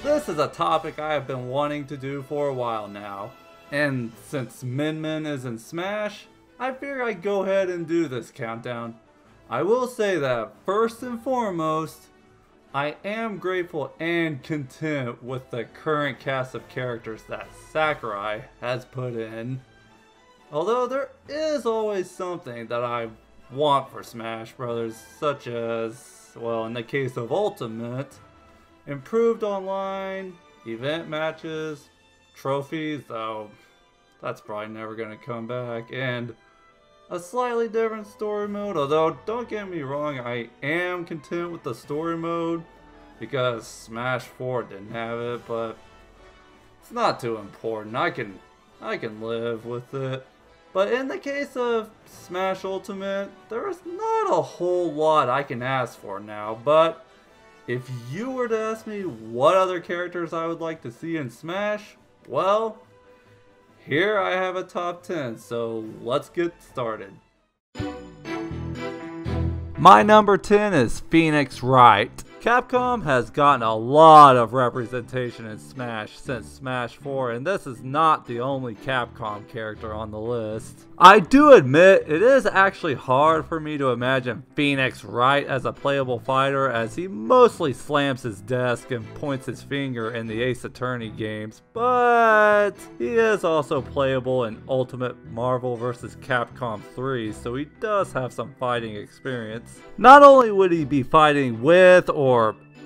This is a topic I have been wanting to do for a while now. And since Min Min is in Smash, I figured I'd go ahead and do this countdown. I will say that first and foremost, I am grateful and content with the current cast of characters that Sakurai has put in. Although there is always something that I want for Smash Brothers, such as, well, in the case of Ultimate, improved online, event matches, trophies, though that's probably never going to come back, and a slightly different story mode. Although, don't get me wrong, I am content with the story mode because Smash 4 didn't have it, but it's not too important. I can live with it. But in the case of Smash Ultimate, there is not a whole lot I can ask for now. But if you were to ask me what other characters I would like to see in Smash, well, here I have a top 10, so let's get started. My number 10 is Phoenix Wright. Capcom has gotten a lot of representation in Smash since Smash 4, and this is not the only Capcom character on the list. I do admit it is actually hard for me to imagine Phoenix Wright as a playable fighter, as he mostly slams his desk and points his finger in the Ace Attorney games, but he is also playable in Ultimate Marvel vs. Capcom 3, so he does have some fighting experience. Not only would he be fighting with or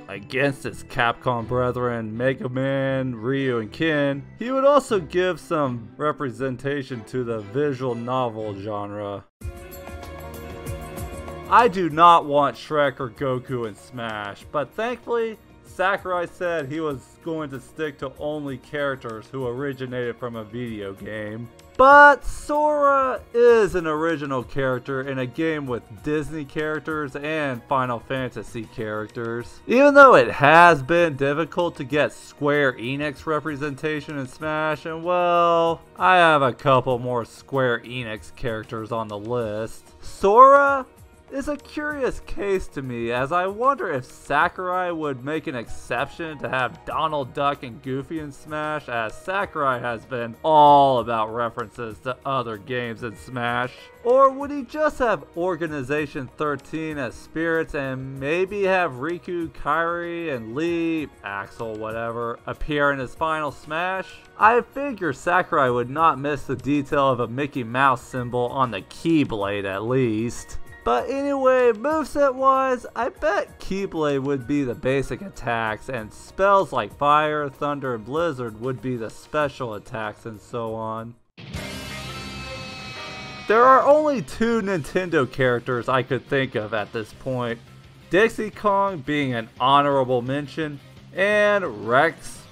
against his Capcom brethren Mega Man, Ryu, and Ken, he would also give some representation to the visual novel genre. I do not want Shrek or Goku in Smash, but thankfully Sakurai said he was going to stick to only characters who originated from a video game. But Sora is an original character in a game with Disney characters and Final Fantasy characters. Even though it has been difficult to get Square Enix representation in Smash, and well, I have a couple more Square Enix characters on the list. Sora is a curious case to me, as I wonder if Sakurai would make an exception to have Donald Duck and Goofy in Smash, as Sakurai has been all about references to other games in Smash. Or would he just have Organization 13 as spirits and maybe have Riku, Kairi, and Lee, Axel, whatever, appear in his final Smash? I figure Sakurai would not miss the detail of a Mickey Mouse symbol on the Keyblade at least. But anyway, moveset wise, I bet Keyblade would be the basic attacks, and spells like Fire, Thunder, and Blizzard would be the special attacks, and so on. There are only two Nintendo characters I could think of at this point, Dixie Kong being an honorable mention, and Rex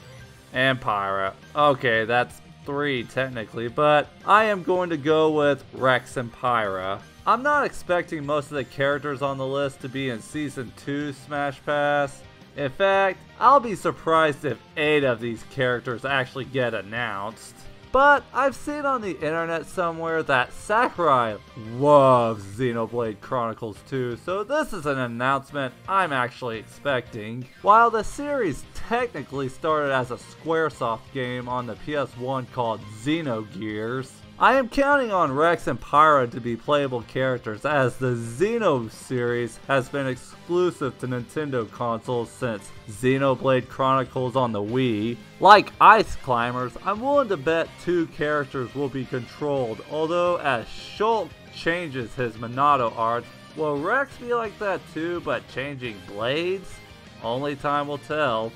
and Pyra. Okay, that's three technically, but I am going to go with Rex and Pyra. I'm not expecting most of the characters on the list to be in Season 2 Smash Pass. In fact, I'll be surprised if 8 of these characters actually get announced. But I've seen on the internet somewhere that Sakurai loves Xenoblade Chronicles 2, so this is an announcement I'm actually expecting. While the series technically started as a Squaresoft game on the PS1 called Xenogears, I am counting on Rex and Pyra to be playable characters, as the Xeno series has been exclusive to Nintendo consoles since Xenoblade Chronicles on the Wii. Like Ice Climbers, I'm willing to bet 2 characters will be controlled, although as Shulk changes his Minato art, will Rex be like that too, but changing blades? Only time will tell,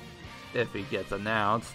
if he gets announced.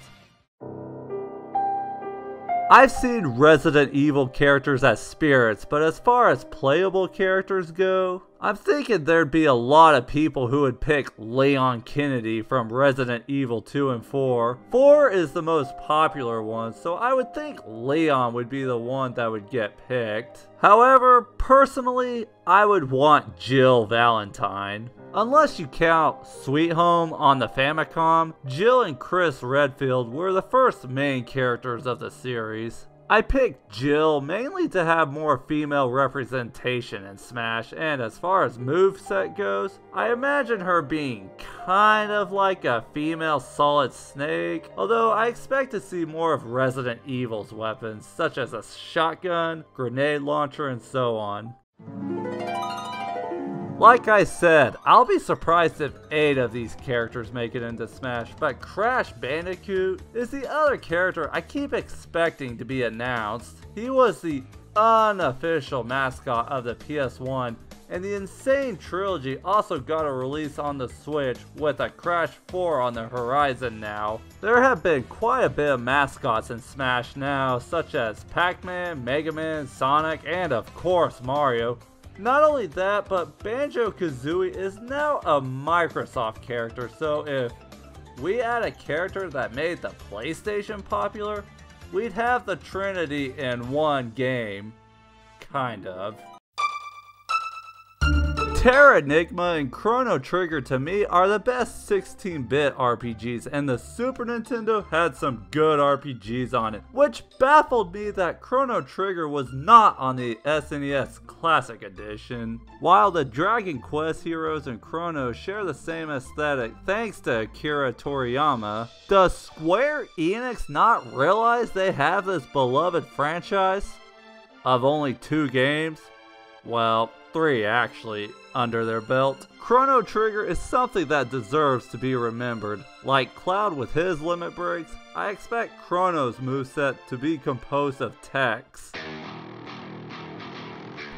I've seen Resident Evil characters as spirits, but as far as playable characters go, I'm thinking there'd be a lot of people who would pick Leon Kennedy from Resident Evil 2 and 4. 4 is the most popular one, so I would think Leon would be the one that would get picked. However, personally, I would want Jill Valentine. Unless you count Sweet Home on the Famicom, Jill and Chris Redfield were the first main characters of the series. I picked Jill mainly to have more female representation in Smash, and as far as moveset goes, I imagine her being kind of like a female Solid Snake, although I expect to see more of Resident Evil's weapons, such as a shotgun, grenade launcher, and so on. Like I said, I'll be surprised if 8 of these characters make it into Smash, but Crash Bandicoot is the other character I keep expecting to be announced. He was the unofficial mascot of the PS1, and the Insane Trilogy also got a release on the Switch with a Crash 4 on the horizon now. There have been quite a bit of mascots in Smash now, such as Pac-Man, Mega Man, Sonic, and of course Mario. Not only that, but Banjo-Kazooie is now a Microsoft character, so if we add a character that made the PlayStation popular, we'd have the Trinity in one game. Kind of. Terra Enigma and Chrono Trigger to me are the best 16-bit RPGs, and the Super Nintendo had some good RPGs on it, which baffled me that Chrono Trigger was not on the SNES Classic Edition. While the Dragon Quest heroes and Chrono share the same aesthetic thanks to Akira Toriyama, does Square Enix not realize they have this beloved franchise of only 2 games? Well, 3 actually, under their belt. Chrono Trigger is something that deserves to be remembered. Like Cloud with his limit breaks, I expect Chrono's moveset to be composed of text.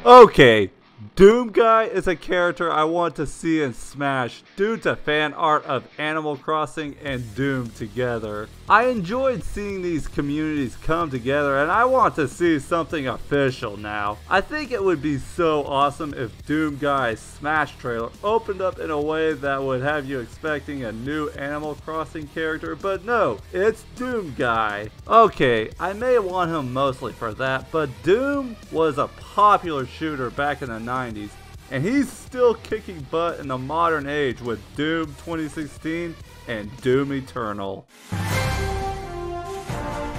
Okay, Doom Guy is a character I want to see in Smash due to fan art of Animal Crossing and Doom together. I enjoyed seeing these communities come together, and I want to see something official now. I think it would be so awesome if Doom Guy's Smash trailer opened up in a way that would have you expecting a new Animal Crossing character, but no, it's Doom Guy. Okay, I may want him mostly for that, but Doom was a popular shooter back in the 90s, and he's still kicking butt in the modern age with Doom 2016 and Doom Eternal.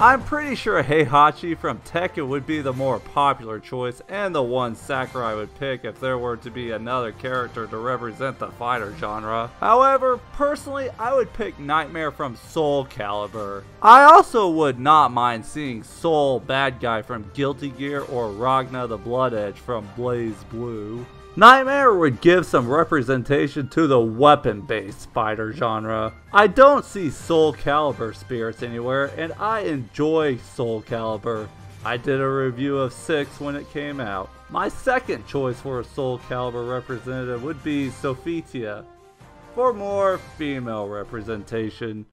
I'm pretty sure Heihachi from Tekken would be the more popular choice and the one Sakurai would pick if there were to be another character to represent the fighter genre. However, personally, I would pick Nightmare from Soul Calibur. I also would not mind seeing Soul Bad Guy from Guilty Gear or Ragna the Blood Edge from Blaze Blue. Nightmare would give some representation to the weapon-based fighter genre. I don't see Soul Calibur spirits anywhere, and I enjoy Soul Calibur. I did a review of 6 when it came out. My second choice for a Soul Calibur representative would be Sophitia, for more female representation.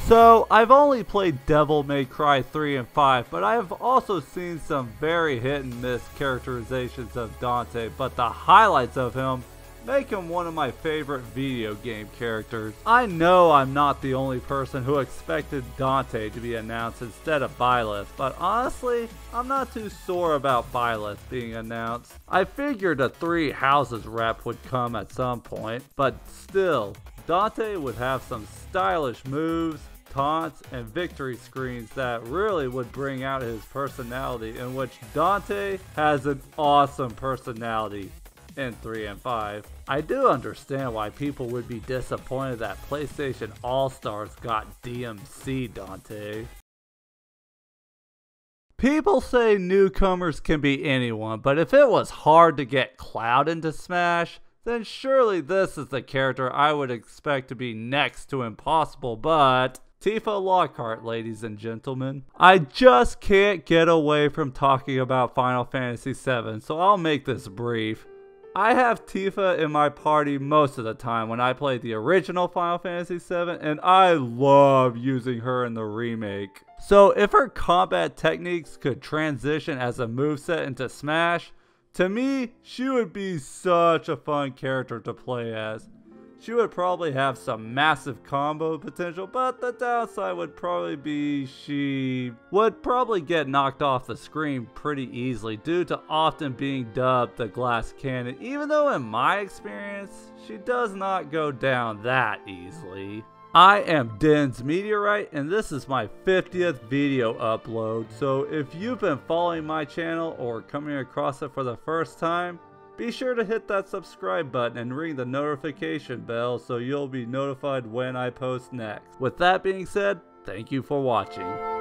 So, I've only played Devil May Cry 3 and 5, but I have also seen some very hit and miss characterizations of Dante, but the highlights of him make him one of my favorite video game characters. I know I'm not the only person who expected Dante to be announced instead of Byleth, but honestly, I'm not too sore about Byleth being announced. I figured a 3 Houses rep would come at some point, but still, Dante would have some stylish moves, taunts, and victory screens that really would bring out his personality, in which Dante has an awesome personality in 3 and 5. I do understand why people would be disappointed that PlayStation All-Stars got DMC Dante. People say newcomers can be anyone, but if it was hard to get Cloud into Smash, then surely this is the character I would expect to be next to impossible, but Tifa Lockhart, ladies and gentlemen. I just can't get away from talking about Final Fantasy VII, so I'll make this brief. I have Tifa in my party most of the time when I play the original Final Fantasy VII, and I love using her in the remake. So if her combat techniques could transition as a moveset into Smash, to me, she would be such a fun character to play as. She would probably have some massive combo potential, but the downside would probably be she would probably get knocked off the screen pretty easily due to often being dubbed the glass cannon, even though in my experience, she does not go down that easily. I am Den's Meteorite, and this is my 50th video upload, so if you've been following my channel or coming across it for the first time, be sure to hit that subscribe button and ring the notification bell so you'll be notified when I post next. With that being said, thank you for watching.